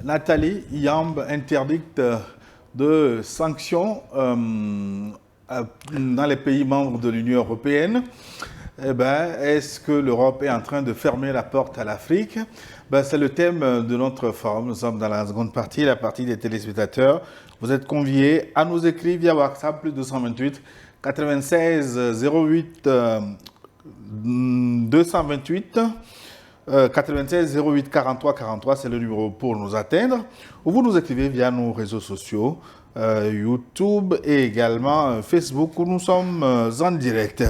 Nathalie Yamb interdite de sanctions dans les pays membres de l'Union européenne. Eh ben, est-ce que l'Europe est en train de fermer la porte à l'Afrique? C'est le thème de notre forum. Nous sommes dans la seconde partie, la partie des téléspectateurs. Vous êtes conviés à nous écrire via WhatsApp, plus 228 96 08 228 96 08 43 43, c'est le numéro pour nous atteindre. Ou vous nous écrivez via nos réseaux sociaux, YouTube et également Facebook, où nous sommes en direct.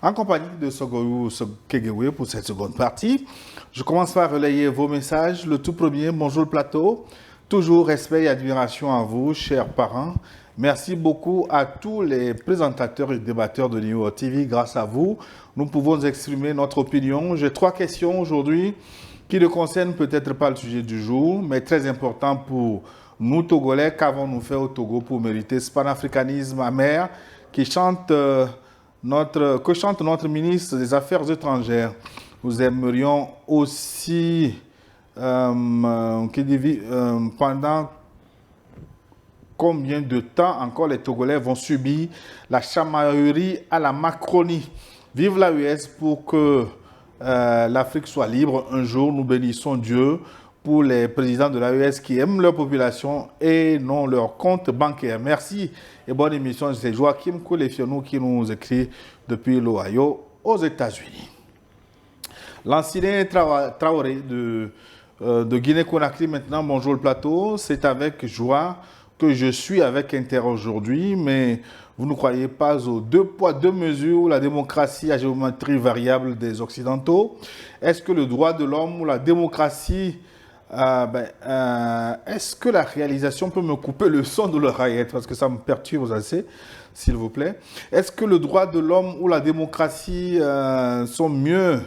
En compagnie de Sogoyou Kegewe pour cette seconde partie. Je commence par relayer vos messages. Le tout premier, bonjour le plateau. Toujours respect et admiration à vous, chers parents. Merci beaucoup à tous les présentateurs et débatteurs de Neo TV. Grâce à vous, nous pouvons exprimer notre opinion. J'ai 3 questions aujourd'hui qui ne concernent peut-être pas le sujet du jour, mais très important pour nous, Togolais. Qu'avons-nous fait au Togo pour mériter ce panafricanisme amer que chante notre ministre des Affaires étrangères? Nous aimerions aussi, pendant combien de temps encore les Togolais vont subir la chamaillerie à la Macronie? Vive la US pour que l'Afrique soit libre. Un jour, nous bénissons Dieu pour les présidents de la US qui aiment leur population et non leur compte bancaire. Merci et bonne émission. C'est Joachim Koulefionou qui nous écrit depuis l'Ohio aux États-Unis. L'ancien Traoré de Guinée-Conakry maintenant, bonjour le plateau. C'est avec joie que je suis avec intérêt aujourd'hui, mais vous ne croyez pas aux 2 poids, 2 mesures, la démocratie à géométrie variable des Occidentaux? Est-ce que le droit de l'homme ou la démocratie, est-ce que la réalisation peut me couper le son de l'oreillette parce que ça me perturbe assez, s'il vous plaît? Est-ce que le droit de l'homme ou la démocratie sont mieux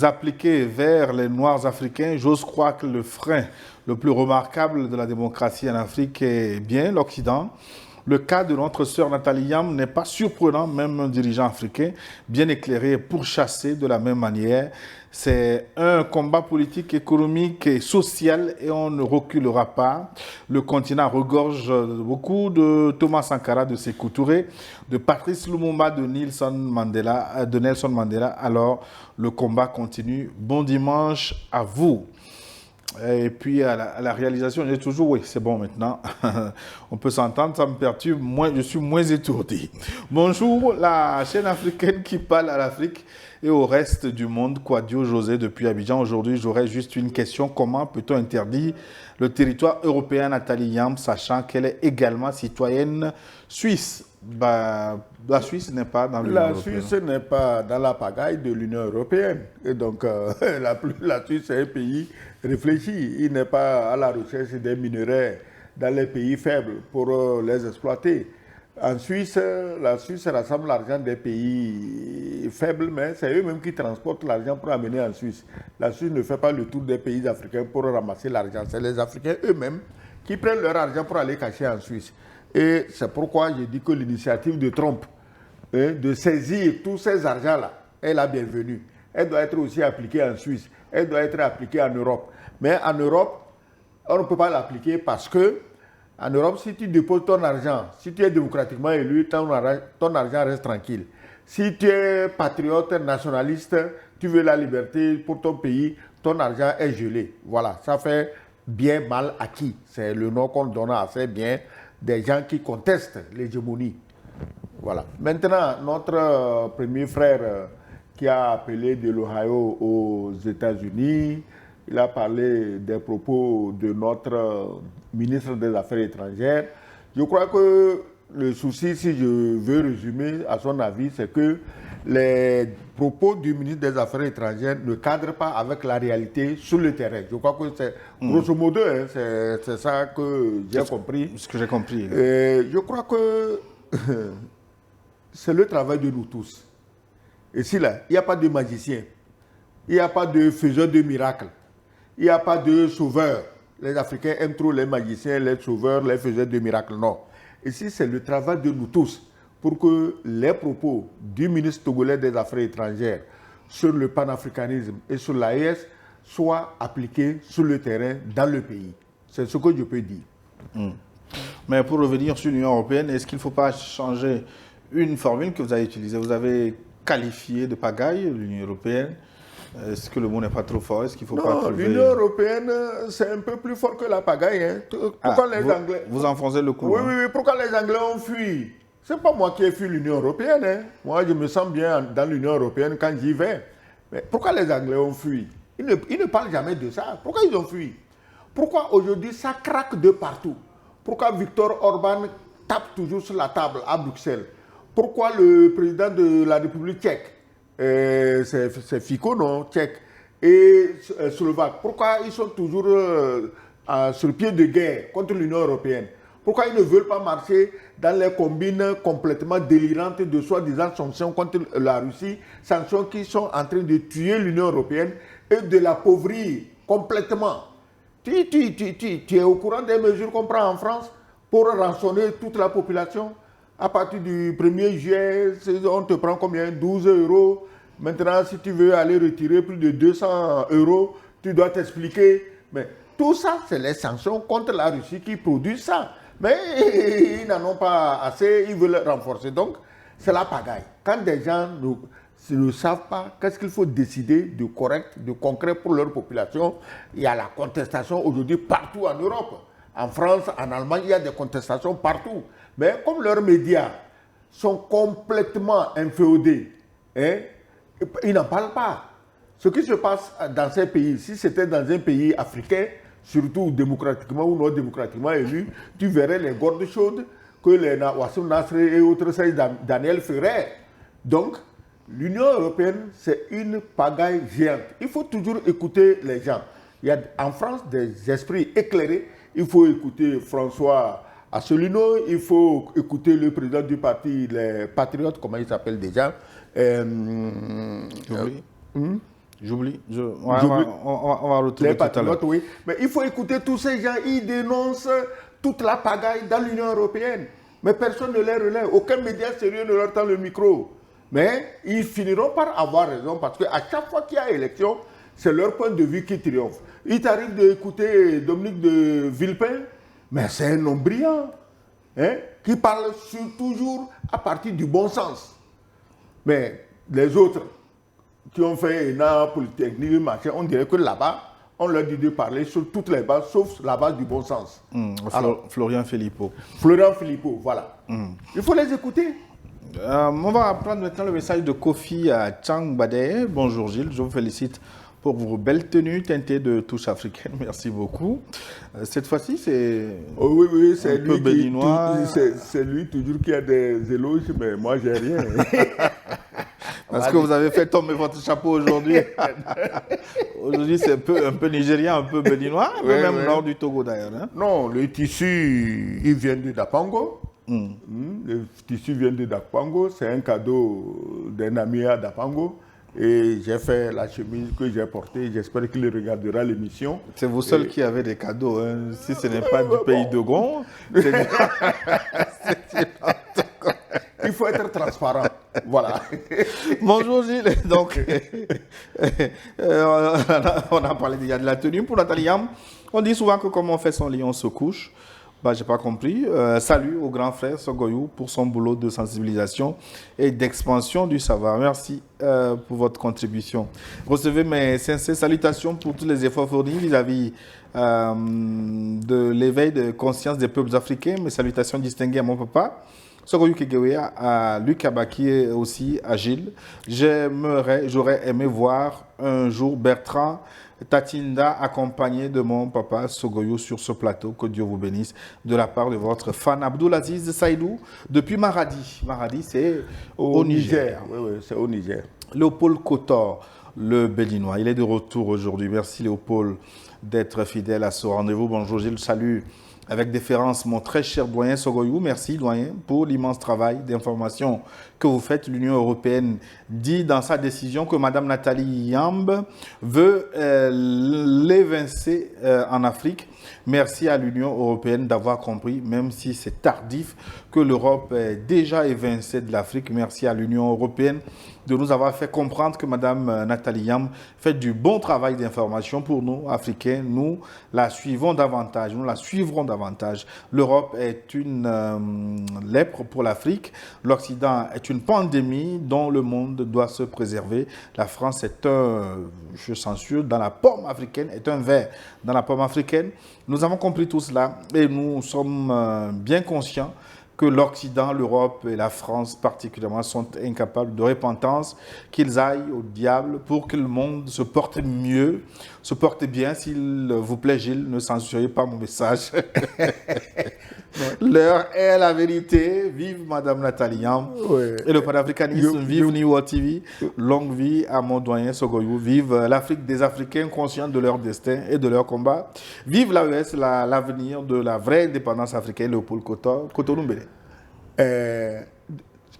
appliqués vers les Noirs africains? J'ose croire que le frein le plus remarquable de la démocratie en Afrique est bien l'Occident. Le cas de notre sœur Nathalie Yamb n'est pas surprenant, même un dirigeant africain bien éclairé et pourchassé de la même manière. C'est un combat politique, économique et social et on ne reculera pas. Le continent regorge beaucoup de Thomas Sankara, de Sékou Touré, de Patrice Lumumba, de Nelson Mandela. Alors, le combat continue. Bon dimanche à vous. Et puis à la réalisation, j'ai toujours, oui, c'est bon maintenant. On peut s'entendre, ça me perturbe, je suis moins étourdi. Bonjour, la chaîne africaine qui parle à l'Afrique et au reste du monde. Quadio José depuis Abidjan. Aujourd'hui, j'aurais juste une question. Comment peut-on interdire le territoire européen Nathalie Yamb, sachant qu'elle est également citoyenne suisse? La Suisse n'est pas dans l'Union européenne. La Suisse n'est pas dans la pagaille de l'Union européenne. Et donc, la Suisse est un pays réfléchi. Il n'est pas à la recherche des minerais dans les pays faibles pour les exploiter. En Suisse, la Suisse rassemble l'argent des pays faibles, mais c'est eux-mêmes qui transportent l'argent pour amener en Suisse. La Suisse ne fait pas le tour des pays africains pour ramasser l'argent. C'est les Africains eux-mêmes qui prennent leur argent pour aller cacher en Suisse. Et c'est pourquoi je dis que l'initiative de Trump de saisir tous ces argents-là est la bienvenue. Elle doit être aussi appliquée en Suisse. Elle doit être appliquée en Europe. Mais en Europe, on ne peut pas l'appliquer parce que en Europe, si tu déposes ton argent, si tu es démocratiquement élu, ton argent reste tranquille. Si tu es patriote, nationaliste, tu veux la liberté pour ton pays, ton argent est gelé. Voilà, ça fait bien mal acquis. C'est le nom qu'on donne à ces biens des gens qui contestent l'hégémonie. Voilà. Maintenant, notre premier frère qui a appelé de l'Ohio aux États-Unis, il a parlé des propos de notre ministre des Affaires étrangères. Je crois que le souci, si je veux résumer à son avis, c'est que les propos du ministre des Affaires étrangères ne cadrent pas avec la réalité sur le terrain. Je crois que c'est, grosso modo, c'est ça que j'ai compris. Ce que j'ai compris. Je crois que c'est le travail de nous tous. Et si là, il n'y a pas de magicien, il n'y a pas de faiseur de miracles, il n'y a pas de sauveur. Les Africains aiment trop les magiciens, les sauveurs, les faiseurs de miracles. Non. Ici, c'est le travail de nous tous pour que les propos du ministre togolais des Affaires étrangères sur le panafricanisme et sur l'AES soient appliqués sur le terrain dans le pays. C'est ce que je peux dire. Mais pour revenir sur l'Union européenne, est-ce qu'il ne faut pas changer une formule que vous avez utilisée? Vous avez qualifié de pagaille l'Union européenne. Est-ce que le mot n'est pas trop fort? Est-ce qu'il ne faut pas trouver... l'Union européenne, c'est un peu plus fort que la pagaille. Hein. Pourquoi les Anglais... Vous enfoncez le coup. Oui, oui, pourquoi les Anglais ont fui? Ce n'est pas moi qui ai fui l'Union européenne. Hein. Moi, je me sens bien dans l'Union européenne quand j'y vais. Mais pourquoi les Anglais ont fui? Ils ne parlent jamais de ça. Pourquoi ils ont fui? Pourquoi aujourd'hui ça craque de partout? Pourquoi Viktor Orban tape toujours sur la table à Bruxelles? Pourquoi le président de la République tchèque, c'est Fico, non, tchèque, et slovaque, pourquoi ils sont toujours sur le pied de guerre contre l'Union européenne? Pourquoi ils ne veulent pas marcher dans les combines complètement délirantes de soi-disant sanctions contre la Russie, sanctions qui sont en train de tuer l'Union européenne et de l'appauvrir complètement? Tu es au courant des mesures qu'on prend en France pour rançonner toute la population? À partir du 1er juillet, on te prend combien? 12 euros. Maintenant, si tu veux aller retirer plus de 200 euros, tu dois t'expliquer. Mais tout ça, c'est les sanctions contre la Russie qui produisent ça. Mais ils n'en ont pas assez, ils veulent renforcer. Donc, c'est la pagaille. Quand des gens ne savent pas qu'est-ce qu'il faut décider de correct, de concret pour leur population, il y a la contestation aujourd'hui partout en Europe. En France, en Allemagne, il y a des contestations partout. Mais comme leurs médias sont complètement inféodés, hein, ils n'en parlent pas. Ce qui se passe dans ces pays, si c'était dans un pays africain, surtout démocratiquement ou non démocratiquement élu, tu verrais les gordes chaudes que les Wassim Nasr et autres Daniel feraient. Donc, l'Union européenne, c'est une pagaille géante. Il faut toujours écouter les gens. Il y a en France des esprits éclairés. Il faut écouter François Asselineau, il faut écouter le président du parti, les Patriotes, comment il s'appelle déjà? J'oublie. On va retrouver les tout à l'heure. Oui. Mais il faut écouter tous ces gens. Ils dénoncent toute la pagaille dans l'Union européenne. Mais personne ne les relaie. Aucun média sérieux ne leur tend le micro. Mais ils finiront par avoir raison parce qu'à chaque fois qu'il y a élection, c'est leur point de vue qui triomphe. Il t'arrive d'écouter Dominique de Villepin, mais c'est un homme brillant, hein, qui parle toujours à partir du bon sens. Mais les autres qui ont fait ENA, Polytechnique, machin, on dirait que là-bas, on leur dit de parler sur toutes les bases, sauf la base du bon sens. Alors, Florian Philippot. Florian Philippot, voilà. Il faut les écouter. On va prendre maintenant le message de Kofi à Chang Bade. Bonjour Gilles, je vous félicite pour vos belles tenues teintées de touche africaine. Merci beaucoup. Cette fois-ci, c'est oui, c'est un peu béninois. C'est lui toujours qui a des éloges, mais moi, j'ai rien. Parce que vous avez fait tomber votre chapeau aujourd'hui. Aujourd'hui, c'est un peu nigérien, un peu béninois, même nord du Togo d'ailleurs. Hein? Non, le tissu, il vient de Dapango. Le tissu vient de Dapango. C'est un cadeau d'un ami à Dapango. Et j'ai fait la chemise que j'ai portée. J'espère qu'il regardera l'émission. C'est vous seul qui avez des cadeaux. Hein. Si ce n'est pas du pays de Gon, il faut être transparent. Voilà. Bonjour Gilles. Donc, on a parlé déjà de la tenue. Pour Nathalie Yam, on dit souvent que comme on fait son lit, on se couche. Bah, j'ai pas compris. Salut au grand frère Sogoyou pour son boulot de sensibilisation et d'expansion du savoir. Merci pour votre contribution. Recevez mes sincères salutations pour tous les efforts fournis vis-à-vis de l'éveil de conscience des peuples africains. Mes salutations distinguées à mon papa, Sogoyou Kegewea, à Luc Abaki et aussi à Gilles. J'aurais aimé voir un jour Bertrand Tatinda accompagné de mon papa Sogoyou sur ce plateau. Que Dieu vous bénisse de la part de votre fan Abdoulaziz Saïdou depuis Maradi. Maradi, c'est au Niger. Oui, c'est au Niger. Léopold Kotor, le Béninois, il est de retour aujourd'hui. Merci Léopold d'être fidèle à ce rendez-vous. Bonjour Gilles, salut Avec déférence, mon très cher doyen Sogoyou, merci doyen pour l'immense travail d'information que vous faites. L'Union européenne dit dans sa décision que Mme Nathalie Yamb veut l'évincer en Afrique. Merci à l'Union européenne d'avoir compris, même si c'est tardif, que l'Europe est déjà évincée de l'Afrique. Merci à l'Union européenne de nous avoir fait comprendre que Mme Nathalie Yamb fait du bon travail d'information pour nous, Africains. Nous la suivons davantage, nous la suivrons davantage. L'Europe est une lèpre pour l'Afrique. L'Occident est une pandémie dont le monde doit se préserver. La France est je censure, dans la pomme africaine, est un ver dans la pomme africaine. Nous avons compris tout cela et nous sommes bien conscients que l'Occident, l'Europe et la France particulièrement sont incapables de repentance, qu'ils aillent au diable pour que le monde se porte mieux, se porte bien. S'il vous plaît, Gilles, ne censurez pas mon message. L'heure est la vérité. Vive Madame Nathalie Yamb. Ouais. Et le panafricanisme. Vive Niwa TV. Longue vie à mon doyen Sogoyou. Vive l'Afrique des Africains conscients de leur destin et de leur combat. Vive l'AES, l'avenir de la vraie indépendance africaine, Léopold Cotonou Mbélé.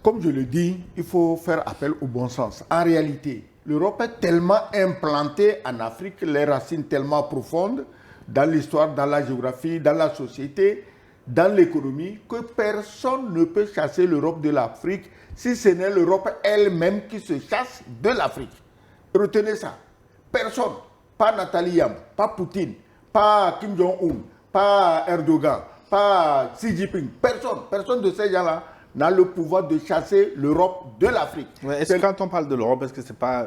Comme je le dis, il faut faire appel au bon sens. En réalité, l'Europe est tellement implantée en Afrique, les racines tellement profondes dans l'histoire, dans la géographie, dans la société, dans l'économie, que personne ne peut chasser l'Europe de l'Afrique si ce n'est l'Europe elle-même qui se chasse de l'Afrique. Retenez ça. Personne, pas Nathalie Yamb, pas Poutine, pas Kim Jong-un, pas Erdogan, pas Xi Jinping, personne de ces gens-là n'a le pouvoir de chasser l'Europe de l'Afrique. Est-ce que quand on parle de l'Europe, est-ce que ce n'est pas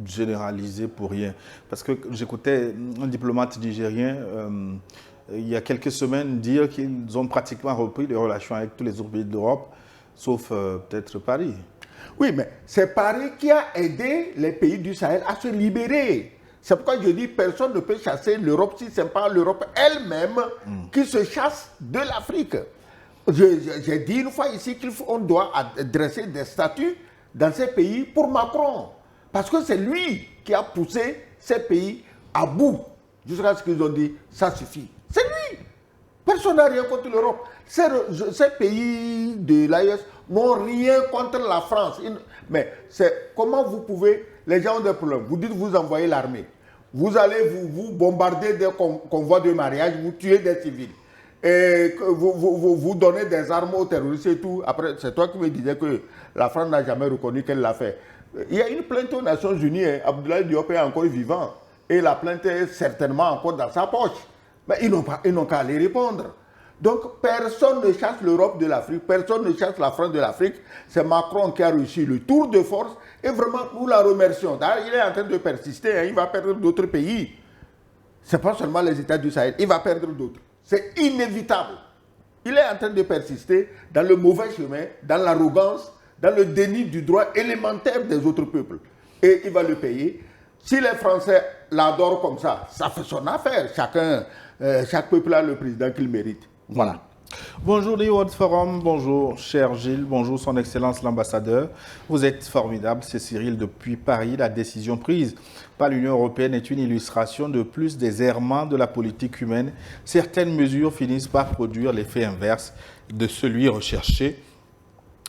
généralisé pour rien? Parce que j'écoutais un diplomate nigérien il y a quelques semaines dire qu'ils ont pratiquement repris les relations avec tous les autres pays de l'Europe, sauf peut-être Paris. Oui, mais c'est Paris qui a aidé les pays du Sahel à se libérer. C'est pourquoi je dis que personne ne peut chasser l'Europe si ce n'est pas l'Europe elle-même qui se chasse de l'Afrique. J'ai dit une fois ici qu'on doit dresser des statuts dans ces pays pour Macron. Parce que c'est lui qui a poussé ces pays à bout. Jusqu'à ce qu'ils ont dit, ça suffit. C'est lui. Personne n'a rien contre l'Europe. Ces pays de l'AES n'ont rien contre la France. Mais comment vous pouvez... Les gens ont des problèmes. Vous dites, vous envoyez l'armée. Vous allez vous bombarder des convois de mariage, vous tuez des civils. Et vous donnez des armes aux terroristes et tout. Après, c'est toi qui me disais que la France n'a jamais reconnu qu'elle l'a fait. Il y a une plainte aux Nations Unies. Abdoulaye Diop est encore vivant. Et la plainte est certainement encore dans sa poche. Mais ils n'ont qu'à aller répondre. Donc, personne ne chasse l'Europe de l'Afrique. Personne ne chasse la France de l'Afrique. C'est Macron qui a réussi le tour de force. Et vraiment, nous la remercions. D'ailleurs, il est en train de persister. Il va perdre d'autres pays. Ce n'est pas seulement les États du Sahel. Il va perdre d'autres. C'est inévitable. Il est en train de persister dans le mauvais chemin, dans l'arrogance, dans le déni du droit élémentaire des autres peuples. Et il va le payer. Si les Français l'adorent comme ça fait son affaire. Chaque peuple a le président qu'il mérite. Voilà. Bonjour les World Forum, bonjour cher Gilles, bonjour son Excellence l'ambassadeur. Vous êtes formidable, c'est Cyril depuis Paris. La décision prise par l'Union européenne est une illustration de plus des errements de la politique humaine. Certaines mesures finissent par produire l'effet inverse de celui recherché.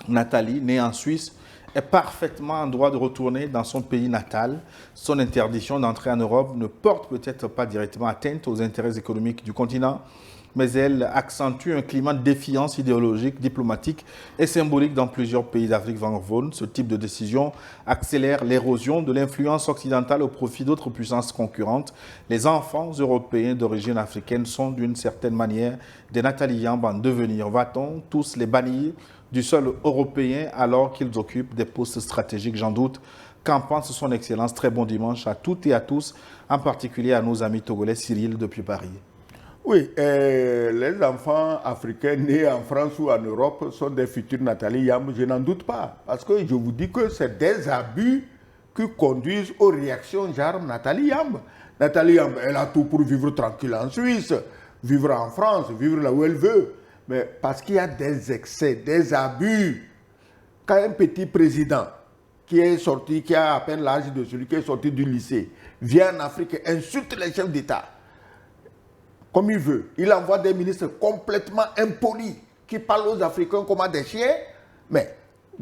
Nathalie, née en Suisse, est parfaitement en droit de retourner dans son pays natal. Son interdiction d'entrer en Europe ne porte peut-être pas directement atteinte aux intérêts économiques du continent, mais elle accentue un climat de défiance idéologique, diplomatique et symbolique dans plusieurs pays d'Afrique francophone. Ce type de décision accélère l'érosion de l'influence occidentale au profit d'autres puissances concurrentes. Les enfants européens d'origine africaine sont d'une certaine manière des Nathalie Yamb en devenir. Va-t-on tous les bannir du sol européen alors qu'ils occupent des postes stratégiques? J'en doute. Qu'en pense son Excellence? Très bon dimanche à toutes et à tous, en particulier à nos amis togolais. Cyril depuis Paris. Oui, les enfants africains nés en France ou en Europe sont des futurs Nathalie Yamb, je n'en doute pas. Parce que je vous dis que c'est des abus qui conduisent aux réactions genre Nathalie Yamb. Nathalie Yamb, elle a tout pour vivre tranquille en Suisse, vivre en France, vivre là où elle veut. Mais parce qu'il y a des excès, des abus. Quand un petit président qui est sorti, qui a à peine l'âge de celui qui est sorti du lycée, vient en Afrique et insulte les chefs d'État, comme il veut. Il envoie des ministres complètement impolis qui parlent aux Africains comme à des chiens. Mais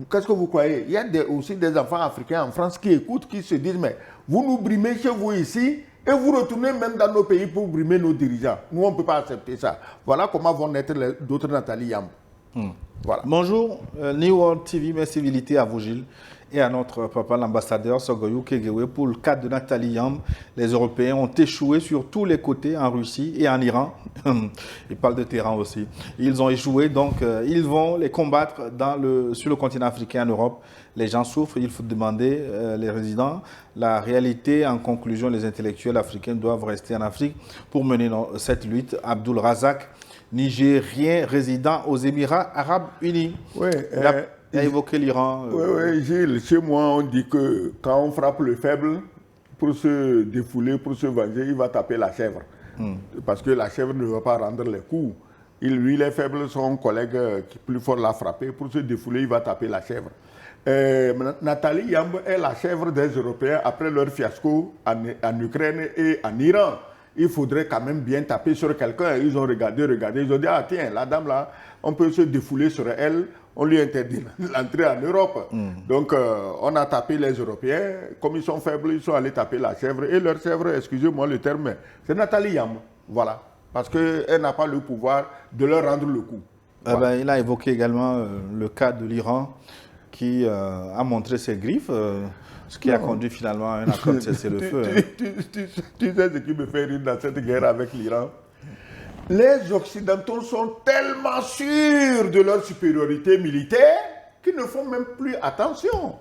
qu'est-ce que vous croyez? Il y a aussi des enfants africains en France qui écoutent, qui se disent, mais vous nous brimez chez vous ici et vous retournez même dans nos pays pour brimer nos dirigeants. Nous, on ne peut pas accepter ça. Voilà comment vont naître d'autres Nathalie Yamb. Voilà. Bonjour, New World TV, mes civilités à vous Gilles et à notre papa l'ambassadeur Sogoyou Kegewe. Pour le cas de Nathalie Yamb, les Européens ont échoué sur tous les côtés en Russie et en Iran. Ils parlent de terrain aussi. Ils ont échoué, donc ils vont les combattre sur le continent africain, en Europe. Les gens souffrent, il faut demander les résidents. La réalité, en conclusion, les intellectuels africains doivent rester en Afrique pour mener cette lutte. Abdul Razak, Nigérien résident aux Émirats Arabes Unis. Oui, il a évoqué l'Iran. Oui, Gilles, chez moi, on dit que quand on frappe le faible, pour se défouler, pour se venger, il va taper la chèvre. Parce que la chèvre ne va pas rendre les coups. Lui, les faibles, son collègue qui plus fort l'a frappé. Pour se défouler, il va taper la chèvre. Nathalie Yamb est la chèvre des Européens après leur fiasco en Ukraine et en Iran. Il faudrait quand même bien taper sur quelqu'un. Ils ont regardé, ils ont dit, ah tiens, la dame là, on peut se défouler sur elle, on lui interdit l'entrée en Europe. Donc on a tapé les Européens, comme ils sont faibles, ils sont allés taper la chèvre. Et leur chèvre, excusez-moi le terme, c'est Nathalie Yamb. Voilà. Parce qu'elle n'a pas le pouvoir de leur rendre le coup. Voilà. Il a évoqué également le cas de l'Iran qui a montré ses griffes. Ce qui a conduit finalement à un accord de cessez-le-feu. Tu sais ce qui me fait rire dans cette guerre avec l'Iran? Les Occidentaux sont tellement sûrs de leur supériorité militaire qu'ils ne font même plus attention.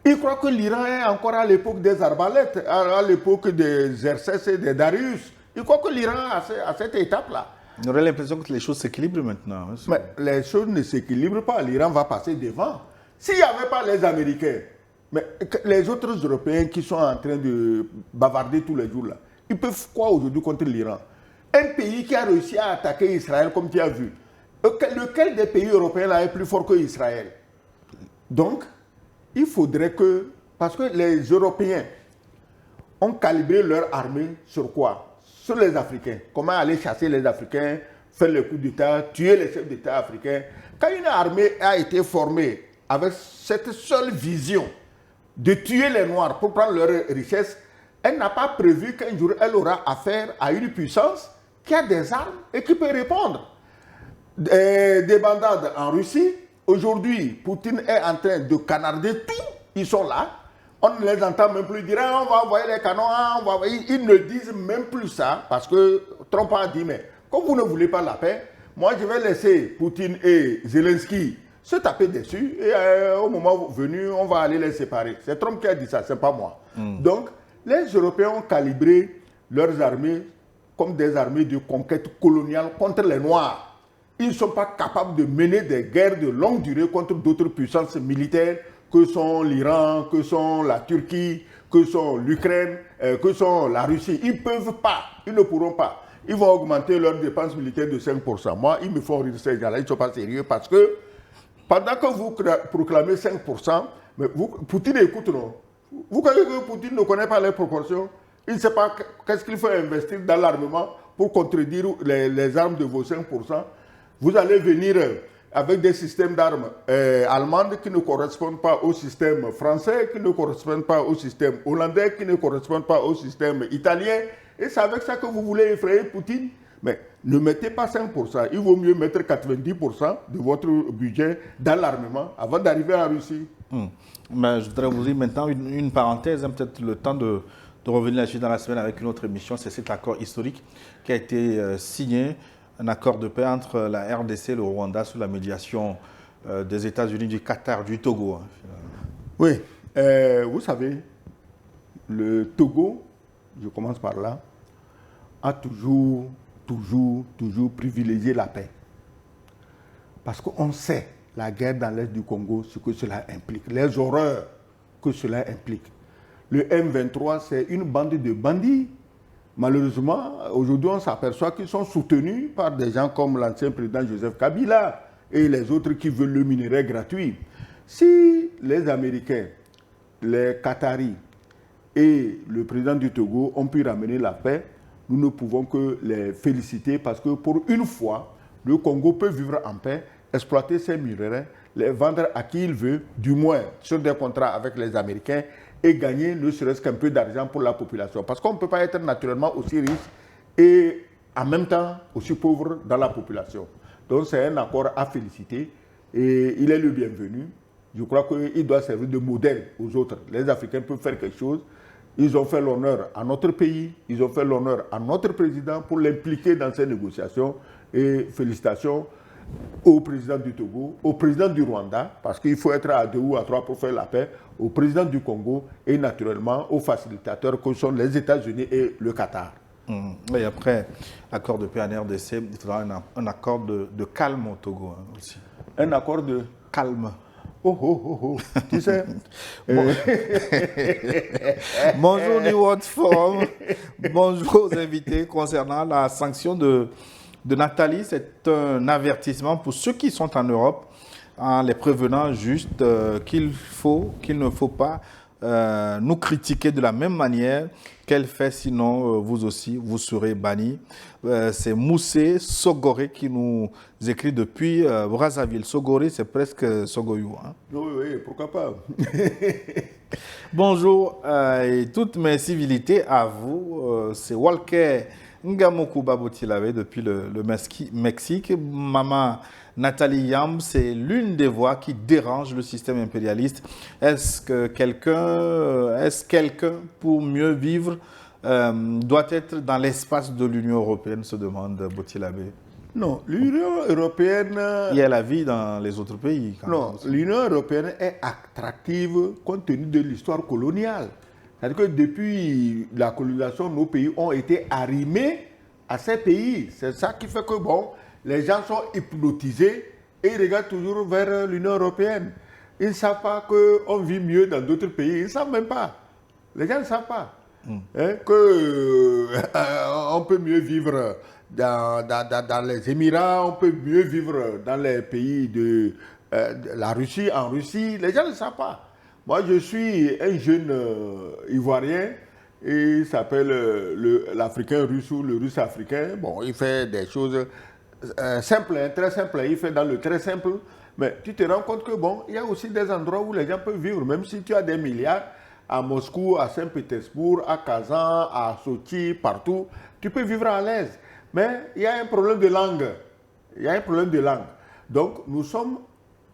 Ils croient que l'Iran est encore à l'époque des arbalètes, à l'époque des Xerxès et des Darius. Ils croient que l'Iran à cette étape-là. On aurait l'impression que les choses s'équilibrent maintenant. Mais les choses ne s'équilibrent pas. L'Iran va passer devant. S'il n'y avait pas les Américains, mais les autres Européens qui sont en train de bavarder tous les jours là, ils peuvent quoi aujourd'hui contre l'Iran? Un pays qui a réussi à attaquer Israël comme tu as vu. Lequel des pays européens là est plus fort que Israël? Donc, il faudrait que... Parce que les Européens ont calibré leur armée sur quoi? Sur les Africains. Comment aller chasser les Africains, faire le coup d'État, tuer les chefs d'État africains. Quand une armée a été formée avec cette seule vision de tuer les Noirs pour prendre leurs richesses, elle n'a pas prévu qu'un jour elle aura affaire à une puissance qui a des armes et qui peut répondre. Des bandades en Russie. Aujourd'hui, Poutine est en train de canarder tout. Ils sont là. On ne les entend même plus dire on va envoyer les canons. Ils ne disent même plus ça parce que Trump a dit mais comme vous ne voulez pas la paix, moi je vais laisser Poutine et Zelensky se taper dessus et au moment venu, on va aller les séparer. C'est Trump qui a dit ça, c'est pas moi. Donc, les Européens ont calibré leurs armées comme des armées de conquête coloniale contre les Noirs. Ils ne sont pas capables de mener des guerres de longue durée contre d'autres puissances militaires que sont l'Iran, que sont la Turquie, que sont l'Ukraine, que sont la Russie. Ils ne peuvent pas, ils ne pourront pas. Ils vont augmenter leurs dépenses militaires de 5%. Moi, ils me font rire ces gens-là, ils ne sont pas sérieux parce que pendant que vous proclamez 5%, mais Poutine écoute, non? Vous croyez que Poutine ne connaît pas les proportions? Il ne sait pas qu'est-ce qu'il faut investir dans l'armement pour contredire les armes de vos 5%. Vous allez venir avec des systèmes d'armes allemandes qui ne correspondent pas au système français, qui ne correspondent pas au système hollandais, qui ne correspondent pas au système italien. Et c'est avec ça que vous voulez effrayer Poutine? Mais ne mettez pas 5%, il vaut mieux mettre 90% de votre budget dans l'armement avant d'arriver en Russie. Mais je voudrais vous dire maintenant une parenthèse, peut-être le temps de revenir là-dessus dans la semaine avec une autre émission. C'est cet accord historique qui a été signé, un accord de paix entre la RDC et le Rwanda sous la médiation des États-Unis, du Qatar, du Togo. Oui, vous savez, le Togo, je commence par là, a toujours privilégié la paix. Parce qu'on sait, la guerre dans l'Est du Congo, ce que cela implique, les horreurs que cela implique. Le M23, c'est une bande de bandits. Malheureusement, aujourd'hui, on s'aperçoit qu'ils sont soutenus par des gens comme l'ancien président Joseph Kabila et les autres qui veulent le minerai gratuit. Si les Américains, les Qataris et le président du Togo ont pu ramener la paix, nous ne pouvons que les féliciter parce que pour une fois, le Congo peut vivre en paix, exploiter ses minerais, les vendre à qui il veut, du moins sur des contrats avec les Américains, et gagner ne serait-ce qu'un peu d'argent pour la population. Parce qu'on ne peut pas être naturellement aussi riche et en même temps aussi pauvre dans la population. Donc c'est un accord à féliciter et il est le bienvenu. Je crois qu'il doit servir de modèle aux autres. Les Africains peuvent faire quelque chose. Ils ont fait l'honneur à notre pays, ils ont fait l'honneur à notre président pour l'impliquer dans ces négociations. Et félicitations au président du Togo, au président du Rwanda, parce qu'il faut être à 2 ou à 3 pour faire la paix, au président du Congo et naturellement aux facilitateurs que sont les États-Unis et le Qatar. Et après accord de paix en RDC, il faudra un accord de calme au Togo aussi. Un accord de calme. Tu sais. Bonjour New World Forum. Bonjour aux invités concernant la sanction de Nathalie. C'est un avertissement pour ceux qui sont en Europe en les prévenant juste qu'il ne faut pas nous critiquer de la même manière qu'elle fait, sinon vous aussi, vous serez bannis. C'est Moussé Sogoré qui nous écrit depuis Brazzaville. Sogoré, c'est presque Sogoyou. Hein? Oui, pourquoi pas. Bonjour et toutes mes civilités à vous. C'est Walker Ngamoku Babotilave depuis le Mexique. Maman Nathalie Yamb, c'est l'une des voix qui dérange le système impérialiste. Est-ce quelqu'un, pour mieux vivre, doit être dans l'espace de l'Union européenne, se demande Botilave. Non, l'Union européenne... Il y a la vie dans les autres pays. Non, l'Union européenne est attractive compte tenu de l'histoire coloniale. C'est-à-dire que depuis la colonisation, nos pays ont été arrimés à ces pays. C'est ça qui fait que, bon, les gens sont hypnotisés et ils regardent toujours vers l'Union européenne. Ils ne savent pas qu'on vit mieux dans d'autres pays. Ils ne savent même pas. Les gens ne savent pas qu'on peut mieux vivre dans les Émirats, on peut mieux vivre dans les pays de la Russie, en Russie. Les gens ne savent pas. Moi, je suis un jeune Ivoirien, et il s'appelle l'Africain russe ou le Russe africain. Bon, il fait des choses simples, très simples. Il fait dans le très simple. Mais tu te rends compte que, bon, il y a aussi des endroits où les gens peuvent vivre, même si tu as des milliards, à Moscou, à Saint-Pétersbourg, à Kazan, à Sochi, partout, tu peux vivre à l'aise. Mais il y a un problème de langue. Il y a un problème de langue. Donc, nous sommes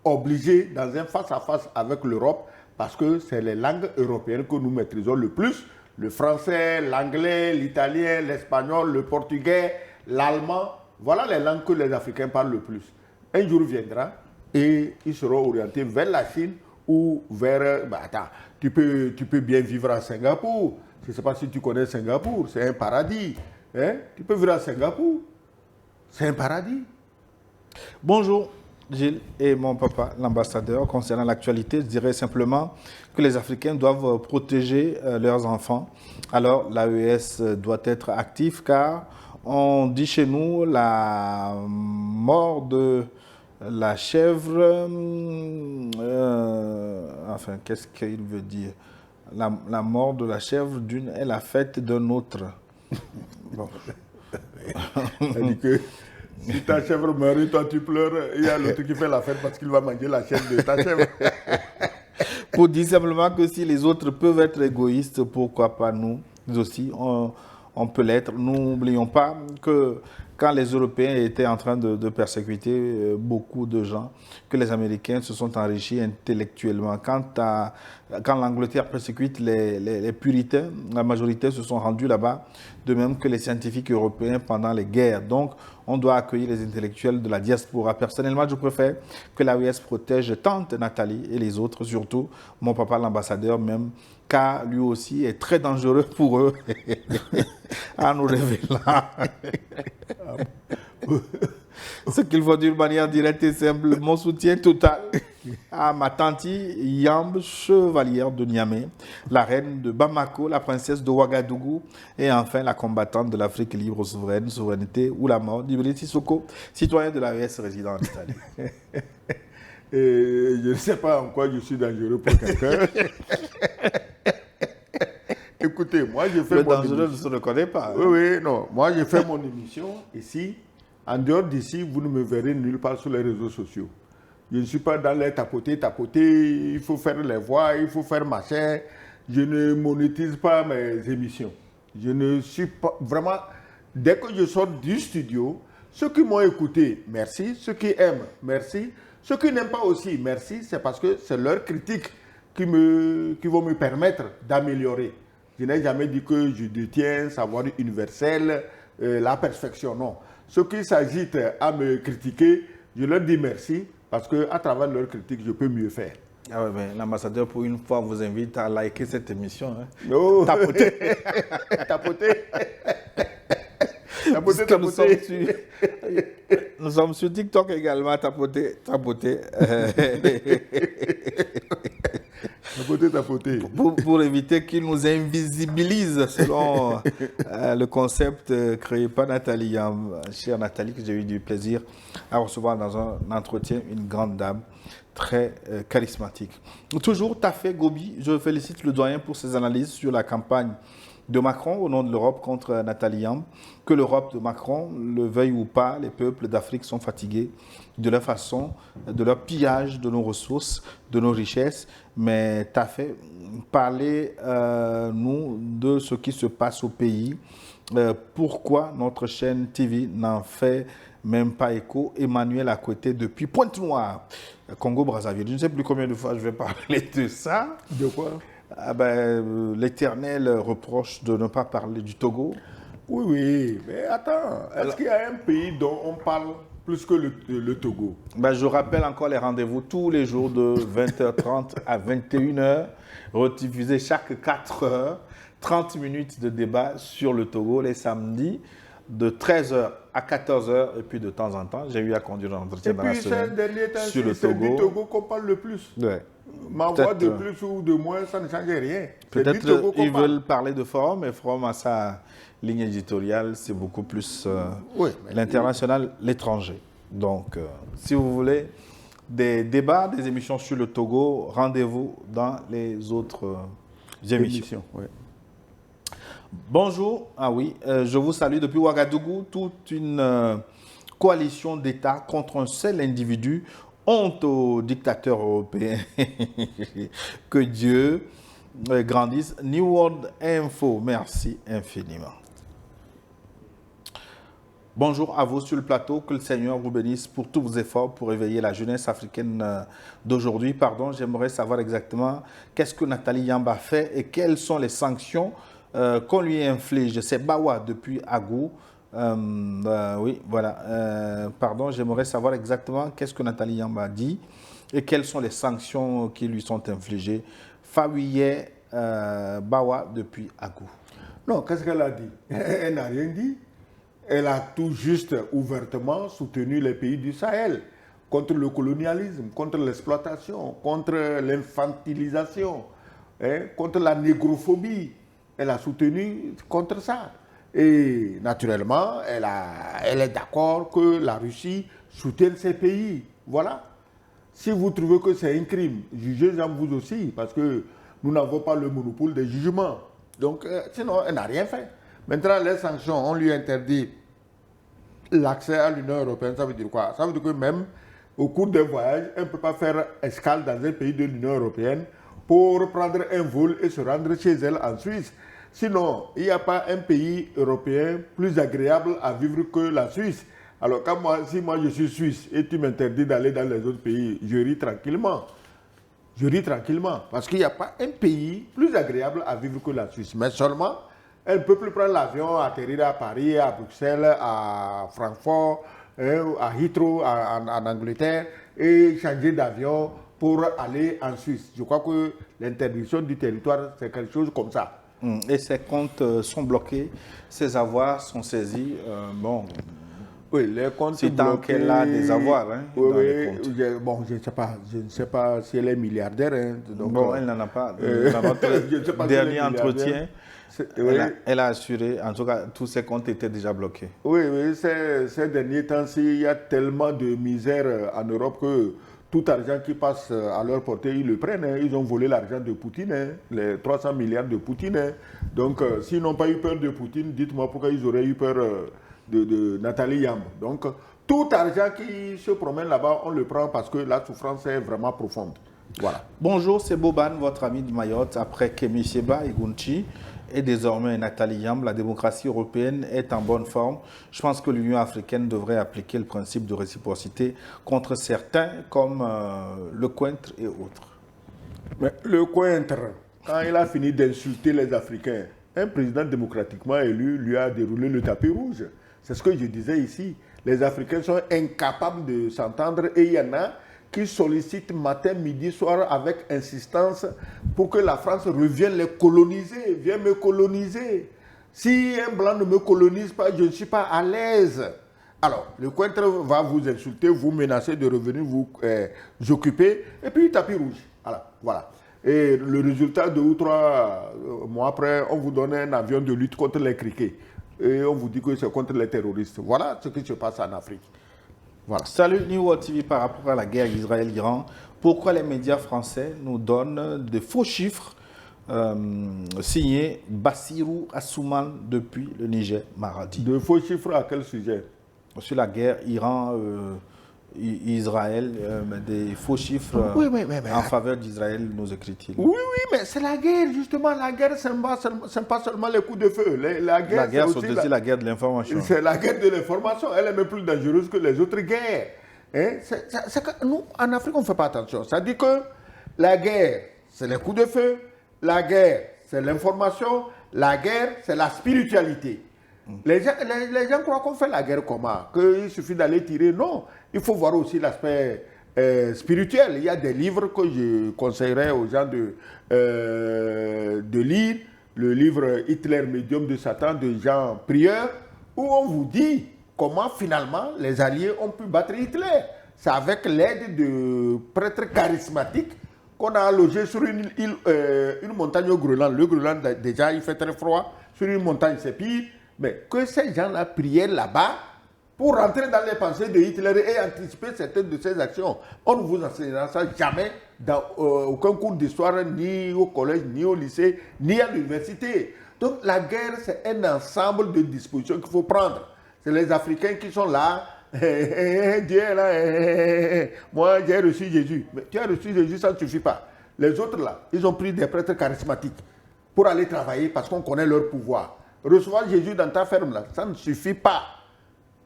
obligés, dans un face-à-face avec l'Europe, parce que c'est les langues européennes que nous maîtrisons le plus. Le français, l'anglais, l'italien, l'espagnol, le portugais, l'allemand. Voilà les langues que les Africains parlent le plus. Un jour viendra et ils seront orientés vers la Chine ou vers... attends, tu peux bien vivre à Singapour. Je ne sais pas si tu connais Singapour, c'est un paradis. Hein? Tu peux vivre à Singapour. C'est un paradis. Bonjour. Gilles et mon papa, l'ambassadeur, concernant l'actualité, je dirais simplement que les Africains doivent protéger leurs enfants. Alors, l'AES doit être active car on dit chez nous la mort de la chèvre, enfin, qu'est-ce qu'il veut dire? La mort de la chèvre d'une est la fête d'un autre. Bon. C'est-à-dire que si ta chèvre meurt, toi tu pleures, il y a l'autre qui fait la fête parce qu'il va manger la chèvre de ta chèvre. Pour dire simplement que si les autres peuvent être égoïstes, pourquoi pas nous aussi, on peut l'être. N'oublions pas que quand les Européens étaient en train de persécuter beaucoup de gens, que les Américains se sont enrichis intellectuellement. Quand l'Angleterre persécute les puritains, la majorité se sont rendus là-bas, de même que les scientifiques européens pendant les guerres. Donc, on doit accueillir les intellectuels de la diaspora. Personnellement, je préfère que l'AES protège tante Nathalie et les autres, surtout mon papa l'ambassadeur même, car lui aussi est très dangereux pour eux en nous révélant ce qu'il faut d'une manière directe et simple. Mon soutien total à ma tante Yamb, chevalière de Niamey, la reine de Bamako, la princesse de Ouagadougou et enfin la combattante de l'Afrique libre souveraine, souveraineté ou la mort d'Ibrahima Sissoko, citoyen de l'AES résident en Italie. Je ne sais pas en quoi je suis dangereux pour quelqu'un. écoutez, moi je fais Le mon dangereux ne émission. se reconnaît pas. Oui, oui, non. Moi je fais mon émission ici. En dehors d'ici, vous ne me verrez nulle part sur les réseaux sociaux. Je ne suis pas dans les tapoter, il faut faire les voix, il faut faire machin. Je ne monétise pas mes émissions. Je ne suis pas vraiment. Dès que je sors du studio, ceux qui m'ont écouté, merci. Ceux qui aiment, merci. Ceux qui n'aiment pas aussi, merci. C'est parce que c'est leur critique qui vont me permettre d'améliorer. Je n'ai jamais dit que je détiens savoir universel, la perfection, non. Ceux qui s'agitent à me critiquer, je leur dis merci parce qu'à travers leur critique, je peux mieux faire. Ah ouais, mais l'ambassadeur, pour une fois, vous invite à liker cette émission. Hein. Oh. Tapoter. Tapoter. Parce que nous sommes sur TikTok également, tapoter. Tapoter. Pour éviter qu'ils nous invisibilisent selon le concept créé par Nathalie Yamb. Chère Nathalie, que j'ai eu du plaisir à recevoir dans un entretien, une grande dame très charismatique. Toujours Tafé Gobi, je félicite le doyen pour ses analyses sur la campagne de Macron au nom de l'Europe contre Nathalie Yamb. Que l'Europe de Macron le veuille ou pas, les peuples d'Afrique sont fatigués de leur façon, de leur pillage de nos ressources, de nos richesses. Mais tu as fait parler, nous, de ce qui se passe au pays. Pourquoi notre chaîne TV n'en fait même pas écho? Emmanuel à côté depuis Pointe-Noire, Congo-Brazzaville. Je ne sais plus combien de fois je vais parler de ça. De quoi? L'éternel reproche de ne pas parler du Togo. Oui, oui, mais attends, est-ce qu'il y a un pays dont on parle plus que le Togo? Je rappelle encore les rendez-vous tous les jours de 20h30 à 21h, rediffusés chaque 4 heures, 30 minutes de débat sur le Togo les samedis, de 13h à 14h, et puis de temps en temps, j'ai eu à conduire un entretien dans la semaine sur le Togo. C'est du Togo qu'on parle le plus. Ouais. Ma voix de plus ou de moins, ça ne change rien. Peut-être qu'ils veulent parler de Forum, mais Forum a sa ligne éditoriale, c'est beaucoup plus l'international, l'étranger. Donc, si vous voulez des débats, des émissions sur le Togo, rendez-vous dans les autres émissions. Oui. Bonjour, je vous salue depuis Ouagadougou, toute une coalition d'États contre un seul individu. Honte aux dictateurs européens. Que Dieu grandisse. New World Info, merci infiniment. Bonjour à vous sur le plateau, que le Seigneur vous bénisse pour tous vos efforts pour éveiller la jeunesse africaine d'aujourd'hui. Pardon, j'aimerais savoir exactement qu'est-ce que Nathalie Yamb a fait et quelles sont les sanctions qu'on lui inflige. C'est Bawa depuis Agou. Oui, voilà. Pardon, j'aimerais savoir exactement qu'est-ce que Nathalie Yamb a dit et quelles sont les sanctions qui lui sont infligées. Fawiye Bawa depuis Agou. Non, qu'est-ce qu'elle a dit? Elle n'a rien dit. Elle a tout juste ouvertement soutenu les pays du Sahel contre le colonialisme, contre l'exploitation, contre l'infantilisation, contre la négrophobie. Elle a soutenu contre ça. Et naturellement, elle est d'accord que la Russie soutienne ces pays. Voilà. Si vous trouvez que c'est un crime, jugez-en vous aussi, parce que nous n'avons pas le monopole des jugements. Donc, sinon, elle n'a rien fait. Maintenant, les sanctions, on lui interdit l'accès à l'Union européenne. Ça veut dire quoi? Ça veut dire que même au cours d'un voyage, elle ne peut pas faire escale dans un pays de l'Union européenne pour prendre un vol et se rendre chez elle en Suisse. Sinon, il n'y a pas un pays européen plus agréable à vivre que la Suisse. Alors, si moi je suis suisse et tu m'interdis d'aller dans les autres pays, je ris tranquillement. Je ris tranquillement. Parce qu'il n'y a pas un pays plus agréable à vivre que la Suisse. Mais seulement, elle ne peut plus prendre l'avion, atterrir à Paris, à Bruxelles, à Francfort, à Heathrow, en Angleterre, et changer d'avion pour aller en Suisse. Je crois que l'interdiction du territoire, c'est quelque chose comme ça. Et ses comptes sont bloqués, ses avoirs sont saisis. Oui, les comptes c'est tant qu'elle a des avoirs. Hein, oui, je ne sais pas si elle est milliardaire. Hein, donc, elle n'en a pas. Dans notre dernier entretien, elle a assuré, en tout cas, tous ses comptes étaient déjà bloqués. Oui, ces derniers temps-ci, il y a tellement de misère en Europe que tout argent qui passe à leur portée, ils le prennent. Hein. Ils ont volé l'argent de Poutine, hein, les 300 milliards de Poutine. Hein. Donc, s'ils n'ont pas eu peur de Poutine, dites-moi pourquoi ils auraient eu peur de Nathalie Yamb. Donc, tout argent qui se promène là-bas, on le prend parce que la souffrance est vraiment profonde. Voilà. Bonjour, c'est Boban, votre ami de Mayotte. Après Kémy Séba et Gunchi, et désormais Nathalie Yamb, la démocratie européenne est en bonne forme. Je pense que l'Union africaine devrait appliquer le principe de réciprocité contre certains comme le Cointre et autres. Mais le Cointre, quand il a fini d'insulter les Africains, un président démocratiquement élu lui a déroulé le tapis rouge. C'est ce que je disais ici. Les Africains sont incapables de s'entendre et il y en a qui sollicitent matin, midi, soir avec insistance pour que la France revienne les coloniser, vienne me coloniser. Si un blanc ne me colonise pas, je ne suis pas à l'aise. Alors, le Cointre va vous insulter, vous menacer de revenir vous occuper, et puis tapis rouge. Voilà. Et le résultat, 2 ou 3 mois après, on vous donne un avion de lutte contre les criquets. Et on vous dit que c'est contre les terroristes. Voilà ce qui se passe en Afrique. Voilà. Salut New World TV par rapport à la guerre Israël-Iran. Pourquoi les médias français nous donnent de faux chiffres signés Bassirou Assouman depuis le Niger Maradi? De faux chiffres à quel sujet? Sur la guerre Iran-Israël, des faux chiffres en faveur d'Israël, nous écrit-il. Oui, mais c'est la guerre, justement. La guerre, ce n'est pas seulement les coups de feu. La guerre, c'est aussi la guerre de l'information. C'est la guerre de l'information. Elle est même plus dangereuse que les autres guerres. Hein? Que nous, en Afrique, on ne fait pas attention. Ça dit que la guerre, c'est les coups de feu. La guerre, c'est l'information. La guerre, c'est la spiritualité. Les gens croient qu'on fait la guerre comment? Qu'il suffit d'aller tirer? Non. Il faut voir aussi l'aspect spirituel. Il y a des livres que je conseillerais aux gens de lire. Le livre Hitler, médium de Satan de Jean Prieur, où on vous dit comment finalement les Alliés ont pu battre Hitler. C'est avec l'aide de prêtres charismatiques qu'on a logé sur une montagne au Groenland. Le Groenland, déjà, il fait très froid. Sur une montagne, c'est pire. Mais que ces gens-là priaient là-bas pour rentrer dans les pensées de Hitler et anticiper certaines de ses actions. On ne vous enseignera ça jamais dans aucun cours d'histoire, ni au collège, ni au lycée, ni à l'université. Donc la guerre, c'est un ensemble de dispositions qu'il faut prendre. C'est les Africains qui sont là. Dieu est là. Moi, j'ai reçu Jésus. Mais tu as reçu Jésus, ça ne suffit pas. Les autres là, ils ont pris des prêtres charismatiques pour aller travailler parce qu'on connaît leur pouvoir. Recevoir Jésus dans ta ferme, là, ça ne suffit pas.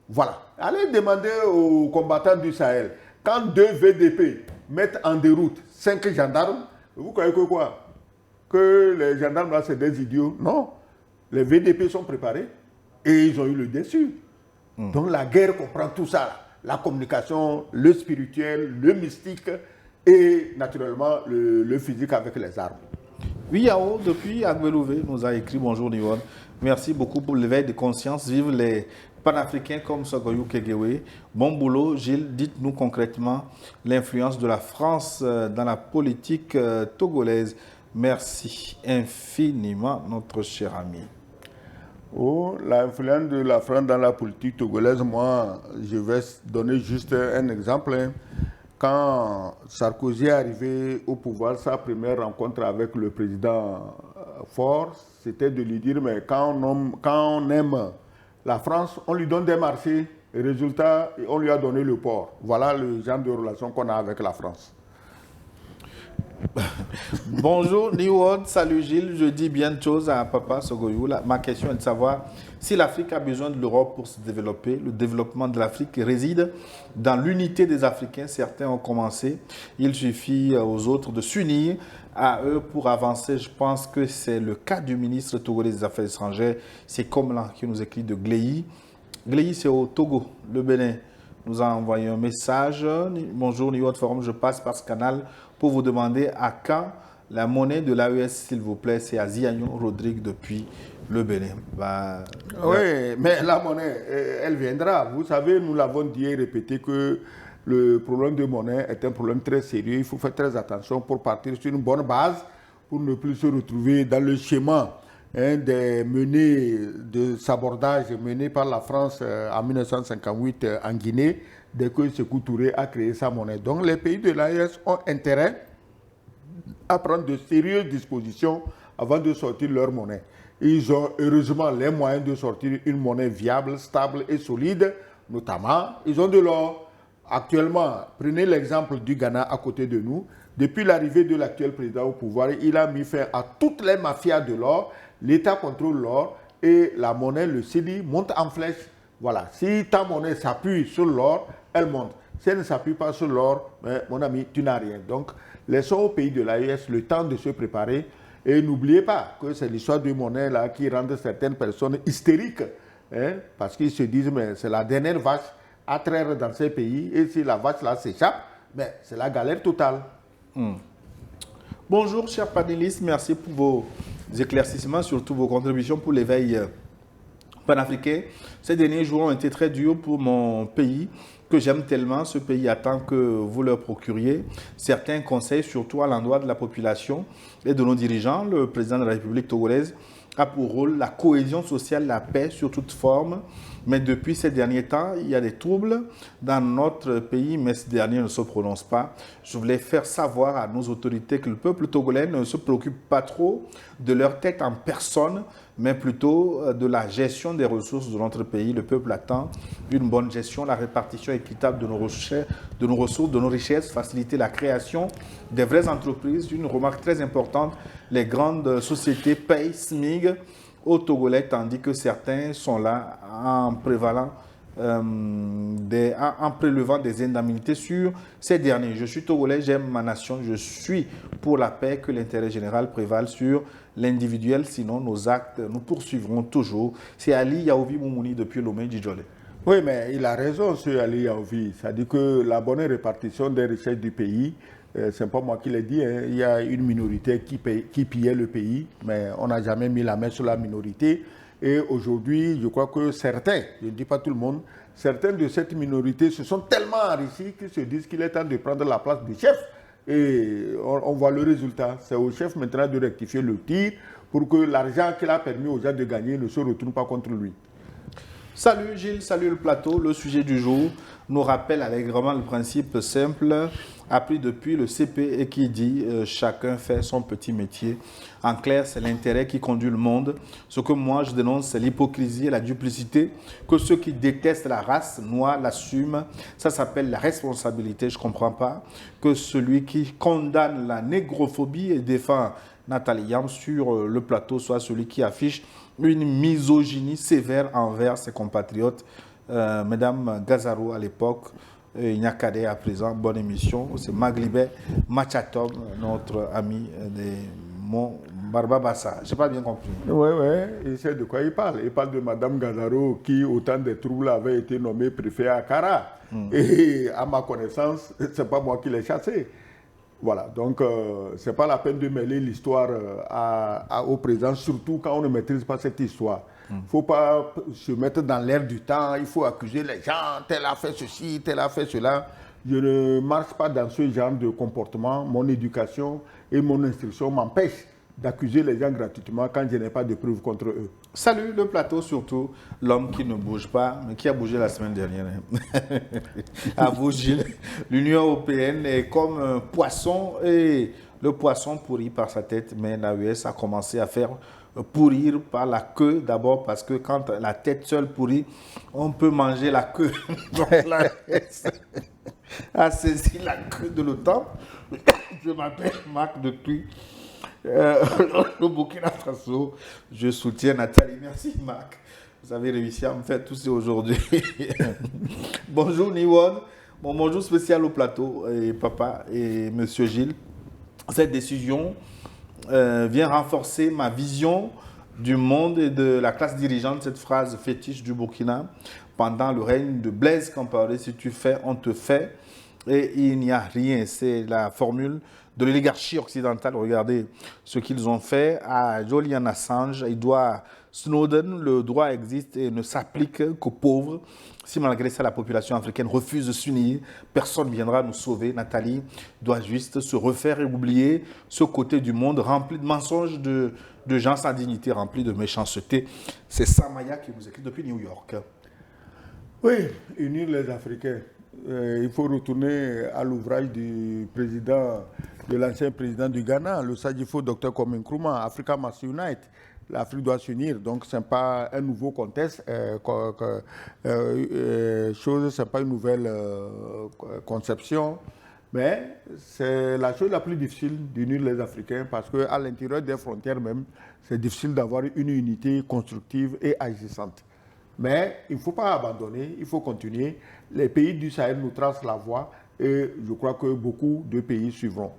Voilà. Allez demander aux combattants du Sahel, quand 2 VDP mettent en déroute 5 gendarmes, vous croyez que quoi? Que les gendarmes, là, c'est des idiots? Non. Les VDP sont préparés et ils ont eu le dessus. Donc la guerre comprend tout ça. Là. La communication, le spirituel, le mystique et naturellement le physique avec les armes. Oui, Yao, depuis Agbelouvé, nous a écrit bonjour Nivon. Merci beaucoup pour l'éveil de conscience. Vive les panafricains comme Sogoyou Kegewe. Bon boulot, Gilles. Dites-nous concrètement l'influence de la France dans la politique togolaise. Merci infiniment, notre cher ami. Oh, l'influence de la France dans la politique togolaise, moi, je vais donner juste un exemple. Hein. Quand Sarkozy est arrivé au pouvoir, sa première rencontre avec le président Faure, c'était de lui dire, mais quand on aime la France, on lui donne des marchés. Et résultat, on lui a donné le port. Voilà le genre de relation qu'on a avec la France. Bonjour New World, salut Gilles, je dis bien de choses à Papa Sogoyou. Ma question est de savoir si l'Afrique a besoin de l'Europe pour se développer. Le développement de l'Afrique réside dans l'unité des Africains. Certains ont commencé, il suffit aux autres de s'unir à eux pour avancer. Je pense que c'est le cas du ministre togolais des Affaires étrangères. C'est comme là qui nous écrit de Gléi. Gléi, c'est au Togo, le Bénin. Nous a envoyé un message. Bonjour New World Forum, je passe par ce canal pour vous demander à quand la monnaie de l'AES, s'il vous plaît. C'est à Ziagnon Rodrigue depuis le Bénin. Oui, mais la monnaie, elle viendra. Vous savez, nous l'avons dit et répété que le problème de monnaie est un problème très sérieux. Il faut faire très attention pour partir sur une bonne base, pour ne plus se retrouver dans le schéma des menées de sabordage menées par la France en 1958 en Guinée, dès que Sékou Touré a créé sa monnaie. Donc les pays de l'AES ont intérêt à prendre de sérieuses dispositions avant de sortir leur monnaie. Ils ont heureusement les moyens de sortir une monnaie viable, stable et solide, notamment, ils ont de l'or. Actuellement, prenez l'exemple du Ghana à côté de nous. Depuis l'arrivée de l'actuel président au pouvoir, il a mis fin à toutes les mafias de l'or. L'État contrôle l'or et la monnaie, le CEDI, monte en flèche. Voilà, si ta monnaie s'appuie sur l'or, elle monte. Si elle ne s'appuie pas sur l'or, mon ami, tu n'as rien. Donc, laissons au pays de l'AES le temps de se préparer. Et n'oubliez pas que c'est l'histoire de monnaie là qui rend certaines personnes hystériques. Parce qu'ils se disent, mais c'est la dernière vache à traire dans ces pays. Et si la vache là s'échappe, c'est la galère totale. Bonjour, chers panélistes. Merci pour vos éclaircissements, surtout vos contributions pour l'éveil panafricain. Ces derniers jours ont été très durs pour mon pays, que j'aime tellement. Ce pays attend que vous leur procuriez certains conseils, surtout à l'endroit de la population et de nos dirigeants. Le président de la République togolaise a pour rôle la cohésion sociale, la paix sur toute forme. Mais depuis ces derniers temps, il y a des troubles dans notre pays, mais ces derniers ne se prononcent pas. Je voulais faire savoir à nos autorités que le peuple togolais ne se préoccupe pas trop de leur tête en personne, mais plutôt de la gestion des ressources de notre pays. Le peuple attend une bonne gestion, la répartition équitable de nos ressources, de nos richesses, faciliter la création des vraies entreprises. Une remarque très importante, les grandes sociétés payent SMIG aux Togolais, tandis que certains sont là en prélevant des indemnités sur ces derniers. Je suis Togolais, j'aime ma nation, je suis pour la paix, que l'intérêt général prévale sur l'individuel, sinon nos actes nous poursuivront toujours. C'est Ali Yaouvi Moumouni depuis Lomé Djidjolé. Oui, mais il a raison, ce Ali Yaouvi. Ça dit que la bonne répartition des richesses du pays, c'est pas moi qui l'ai dit, il y a une minorité qui pillait le pays, mais on n'a jamais mis la main sur la minorité. Et aujourd'hui, je crois que certains, je ne dis pas tout le monde, certains de cette minorité se sont tellement enrichis qu'ils se disent qu'il est temps de prendre la place du chef. Et on voit le résultat. C'est au chef maintenant de rectifier le tir pour que l'argent qu'il a permis aux gens de gagner ne se retourne pas contre lui. Salut Gilles, salut le plateau. Le sujet du jour nous rappelle allègrement le principe simple appris depuis le CP et qui dit chacun fait son petit métier. En clair, c'est l'intérêt qui conduit le monde. Ce que moi je dénonce, c'est l'hypocrisie et la duplicité que ceux qui détestent la race noire l'assument. Ça s'appelle la responsabilité. Je ne comprends pas que celui qui condamne la négrophobie et défend Nathalie Yam sur le plateau soit celui qui affiche une misogynie sévère envers ses compatriotes. Mesdames Gazaro à l'époque, Nyakade à présent, bonne émission. C'est Maglibé Machatom, notre ami de mon Barbabassa. Je n'ai pas bien compris. Oui, il sait de quoi il parle. Il parle de Madame Gazaro qui, au temps des troubles, avait été nommée préfet à Kara. Et à ma connaissance, ce n'est pas moi qui l'ai chassé. Voilà, donc ce n'est pas la peine de mêler l'histoire au présent, surtout quand on ne maîtrise pas cette histoire. Il ne faut pas se mettre dans l'air du temps, il faut accuser les gens, tel a fait ceci, tel a fait cela. Je ne marche pas dans ce genre de comportement. Mon éducation et mon instruction m'empêchent d'accuser les gens gratuitement quand je n'ai pas de preuves contre eux. Salut le plateau, surtout l'homme qui ne bouge pas, mais qui a bougé la semaine dernière. À vous, Gilles. L'Union européenne est comme un poisson et le poisson pourrit par sa tête, mais l'AES a commencé à faire pourrir par la queue, d'abord parce que quand la tête seule pourrit, on peut manger la queue. Donc l'AES a saisi la queue de l'OTAN. Je m'appelle Marc depuis le Burkina Faso. Je soutiens Nathalie. Merci Marc. Vous avez réussi à me faire tousser aujourd'hui. Bonjour Niwon. Bon, bonjour spécial au plateau, et papa et monsieur Gilles. Cette décision vient renforcer ma vision du monde et de la classe dirigeante, cette phrase fétiche du Burkina. Pendant le règne de Blaise Compaoré, si tu fais, on te fait. Et il n'y a rien. C'est la formule de l'oligarchie occidentale. Regardez ce qu'ils ont fait à Julian Assange. Il doit Snowden, le droit existe et ne s'applique qu'aux pauvres. Si malgré ça, la population africaine refuse de s'unir, personne ne viendra nous sauver. Nathalie doit juste se refaire et oublier ce côté du monde rempli de mensonges, de gens sans dignité, rempli de méchanceté. C'est Samaya qui vous écrit depuis New York. Oui, unir les Africains. Il faut retourner à l'ouvrage du président, de l'ancien président du Ghana, le Sadifo Dr Kwame Nkrumah, Africa must unite. L'Afrique doit s'unir, donc ce n'est pas un nouveau contexte, ce n'est pas une nouvelle conception, mais c'est la chose la plus difficile d'unir les Africains parce qu'à l'intérieur des frontières même, c'est difficile d'avoir une unité constructive et agissante. Mais il ne faut pas abandonner, il faut continuer. Les pays du Sahel nous tracent la voie et je crois que beaucoup de pays suivront.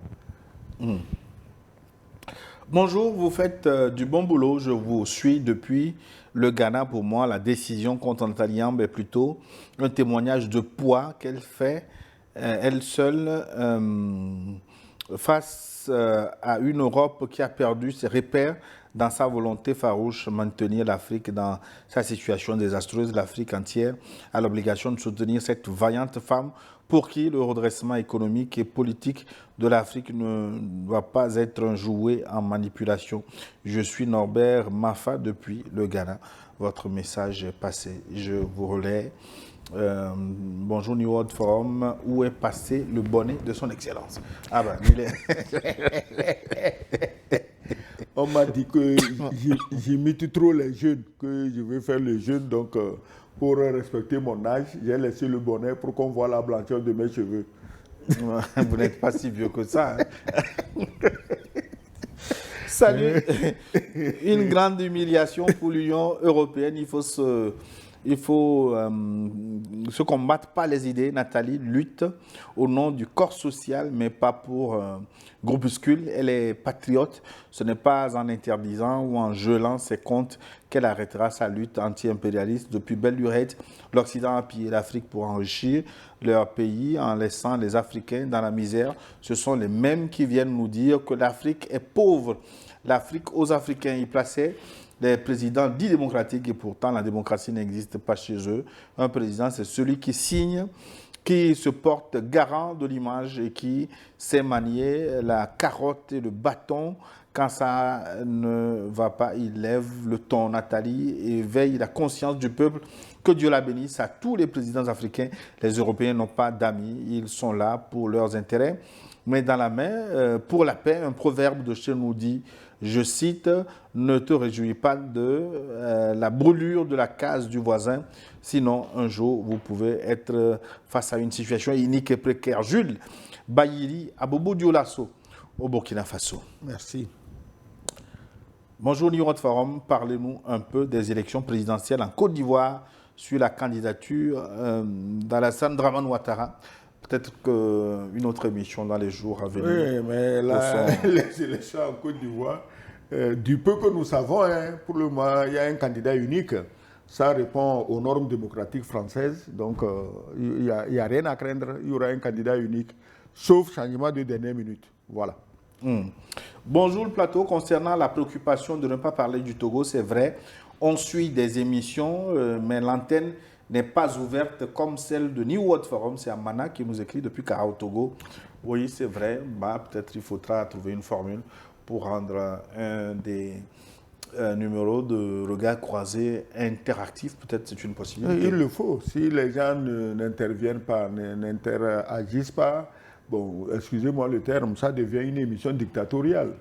Bonjour, vous faites du bon boulot, je vous suis depuis le Ghana. Pour moi, la décision contre Nathalie Yambe est plutôt un témoignage de poids qu'elle fait, elle seule, face à une Europe qui a perdu ses repères dans sa volonté farouche de maintenir l'Afrique dans sa situation désastreuse. L'Afrique entière a l'obligation de soutenir cette vaillante femme pour qui le redressement économique et politique de l'Afrique ne doit pas être un jouet en manipulation. Je suis Norbert Mafa depuis le Ghana. Votre message est passé. Je vous relais. Bonjour New World Forum. Où est passé le bonnet de son excellence? Ah ben, il est... On m'a dit que j'imite trop les jeunes, que je vais faire les jeunes, donc pour respecter mon âge, j'ai laissé le bonnet pour qu'on voit la blancheur de mes cheveux. Vous n'êtes pas si vieux que ça. Hein? Salut. Une grande humiliation pour l'Union européenne. Il faut se combattre par les idées. Nathalie lutte au nom du corps social, mais pas pour groupuscule. Elle est patriote. Ce n'est pas en interdisant ou en gelant ses comptes qu'elle arrêtera sa lutte anti-impérialiste. Depuis belle lurette, l'Occident a pillé l'Afrique pour enrichir leur pays en laissant les Africains dans la misère. Ce sont les mêmes qui viennent nous dire que l'Afrique est pauvre. L'Afrique aux Africains, ils plaçaient les présidents dits démocratiques et pourtant la démocratie n'existe pas chez eux. Un président, c'est celui qui signe, qui se porte garant de l'image et qui sait manier la carotte et le bâton. Quand ça ne va pas, il lève le ton. Nathalie éveille la conscience du peuple. Que Dieu la bénisse à tous les présidents africains. Les Européens n'ont pas d'amis, ils sont là pour leurs intérêts. Mais dans la main, pour la paix, un proverbe de chez nous dit, je cite, « Ne te réjouis pas de la brûlure de la case du voisin, sinon un jour vous pouvez être face à une situation inique et précaire. » Jules Bayili, à Bobo Dioulasso, au Burkina Faso. Merci. Bonjour New World Forum, parlez-nous un peu des élections présidentielles en Côte d'Ivoire sur la candidature d'Alassane Dramane Ouattara. Peut-être qu'une autre émission dans les jours à venir. Oui, mais là, les élections en Côte d'Ivoire, du peu que nous savons, hein, pour le moment, il y a un candidat unique. Ça répond aux normes démocratiques françaises. Donc, il n'y a rien à craindre. Il y aura un candidat unique, sauf changement de dernière minute. Voilà. Bonjour le plateau. Concernant la préoccupation de ne pas parler du Togo, c'est vrai. On suit des émissions, mais l'antenne n'est pas ouverte comme celle de New World Forum. C'est Amana qui nous écrit depuis Kara au Togo. Oui, c'est vrai. Bah, peut-être il faudra trouver une formule pour rendre un des numéros de regard croisé interactif. Peut-être c'est une possibilité. Il le faut. Si les gens n'interviennent pas, n'interagissent pas, bon, excusez-moi le terme, ça devient une émission dictatoriale.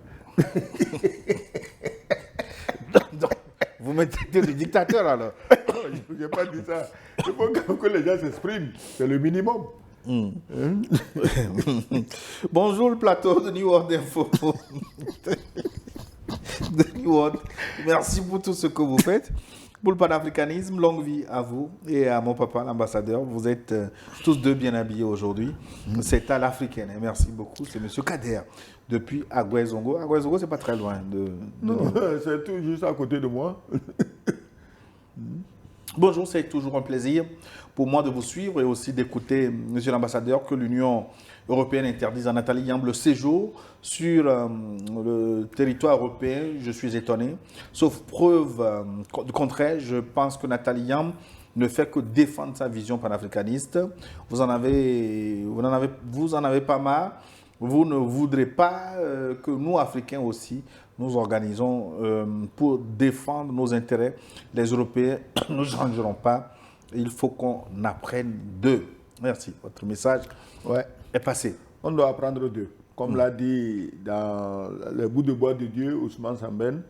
Donc, vous mettez le dictateur alors. Je n'ai pas dit ça. Il faut que les gens s'expriment. C'est le minimum. Bonjour le plateau de New World Info. De New World. Merci pour tout ce que vous faites. Pour le panafricanisme, longue vie à vous et à mon papa, l'ambassadeur. Vous êtes tous deux bien habillés aujourd'hui. C'est à l'africaine. Merci beaucoup. C'est M. Kader depuis Agouezongo. Agouezongo, c'est pas très loin de non, c'est tout juste à côté de moi. Bonjour, c'est toujours un plaisir pour moi de vous suivre et aussi d'écouter, Monsieur l'ambassadeur, que l'Union européenne interdise à Nathalie Yamb le séjour sur le territoire européen. Je suis étonné. Sauf preuve du contraire, je pense que Nathalie Yamb ne fait que défendre sa vision panafricaniste. Vous en avez pas marre. Vous ne voudrez pas que nous, Africains aussi, nous organisons pour défendre nos intérêts. Les Européens ne changeront pas. Il faut qu'on apprenne d'eux. Merci. Votre message est passé. On doit apprendre d'eux. Comme l'a dit dans le bout de bois de Dieu, Ousmane Sembène,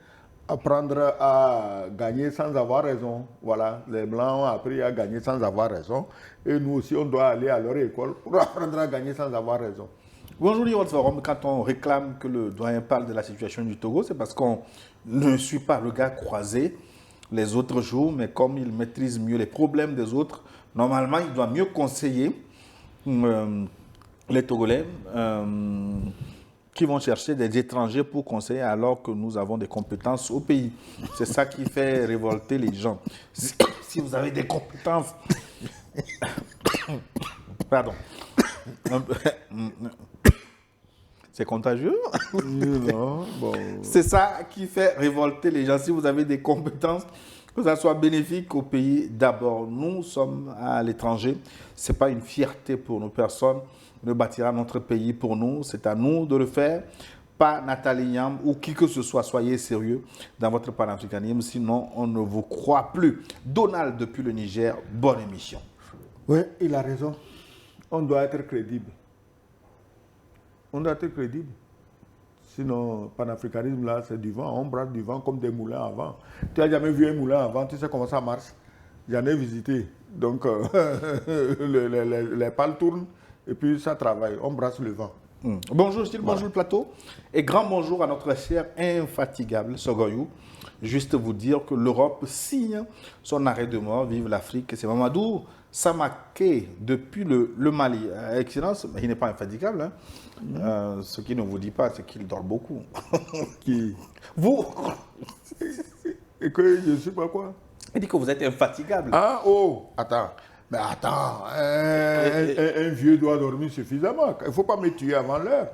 apprendre à gagner sans avoir raison. Voilà, les Blancs ont appris à gagner sans avoir raison. Et nous aussi, on doit aller à leur école pour apprendre à gagner sans avoir raison. Bonjour, World Forum. Quand on réclame que le doyen parle de la situation du Togo, c'est parce qu'on ne suit pas le regard croisé les autres jours, mais comme il maîtrise mieux les problèmes des autres, normalement, il doit mieux conseiller les Togolais qui vont chercher des étrangers pour conseiller alors que nous avons des compétences au pays. C'est ça qui fait révolter les gens. Si vous avez des compétences... Pardon. C'est contagieux. Non, bon. C'est ça qui fait révolter les gens. Si vous avez des compétences, que ça soit bénéfique au pays d'abord. Nous sommes à l'étranger. Ce n'est pas une fierté pour nous. Personne ne bâtira notre pays pour nous. C'est à nous de le faire. Pas Nathalie Yamb ou qui que ce soit. Soyez sérieux dans votre panafricanisme. Sinon, on ne vous croit plus. Donald depuis le Niger, bonne émission. Oui, il a raison. On doit être crédible. On doit être crédible. Sinon, panafricanisme, là, c'est du vent. On brasse du vent comme des moulins à vent. Tu n'as jamais vu un moulin à vent, tu sais comment ça marche. J'en ai visité. Donc, les pales tournent et puis ça travaille. On brasse le vent. Bonjour Gilles, bonjour le plateau. Et grand bonjour à notre cher infatigable Sogoyou. Juste vous dire que l'Europe signe son arrêt de mort. Vive l'Afrique. C'est Mamadou Samaké depuis le Mali. Excellence, il n'est pas infatigable. Hein. Ce qu'il ne vous dit pas, c'est qu'il dort beaucoup. Qui? Vous? Et que je ne sais pas quoi. Il dit que vous êtes infatigable. Ah, oh, attends. Mais attends, un vieux doit dormir suffisamment. Il ne faut pas me tuer avant l'heure.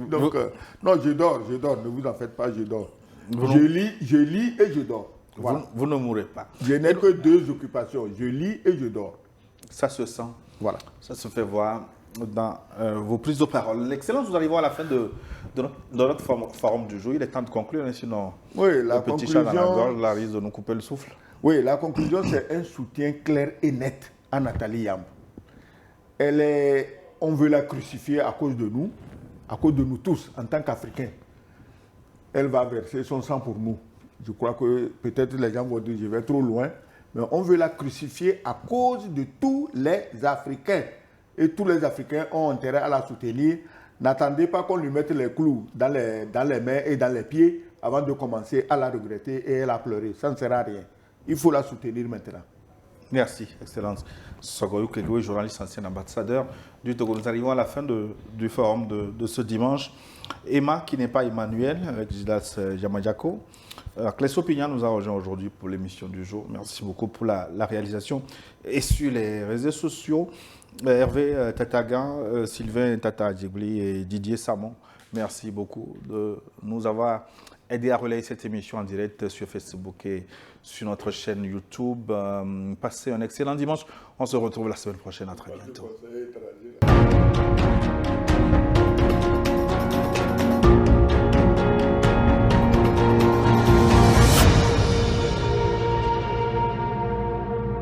Donc, non, je dors, ne vous en faites pas, je dors. Je lis et je dors. Voilà. Vous ne mourrez pas. Je n'ai que deux occupations, je lis et je dors. Ça se sent. Voilà. Ça se fait voir dans vos prises de parole. L'excellence, nous arrivons à la fin de notre forum du jour. Il est temps de conclure, hein, sinon oui, le petit chat dans la gorge la risque de nous couper le souffle. Oui, la conclusion, c'est un soutien clair et net à Nathalie Yamb. On veut la crucifier à cause de nous tous, en tant qu'Africains. Elle va verser son sang pour nous. Je crois que peut-être les gens vont dire je vais trop loin, mais on veut la crucifier à cause de tous les Africains. Et tous les Africains ont intérêt à la soutenir. N'attendez pas qu'on lui mette les clous dans les mains et dans les pieds avant de commencer à la regretter et à la pleurer. Ça ne sert à rien. Il faut la soutenir maintenant. Merci, Excellence. Sogoyou Kegoué, journaliste ancien ambassadeur du Togo. Nous arrivons à la fin du forum de ce dimanche. Emma, qui n'est pas Emmanuel, avec Gidas Jamadjako. Clésso Pignan nous a rejoint aujourd'hui pour l'émission du jour. Merci beaucoup pour la réalisation. Et sur les réseaux sociaux, Hervé Tatagan, Sylvain Tata Djibli et Didier Samon, merci beaucoup de nous avoir aidé à relayer cette émission en direct sur Facebook et sur notre chaîne YouTube. Passez un excellent dimanche. On se retrouve la semaine prochaine. À très bientôt.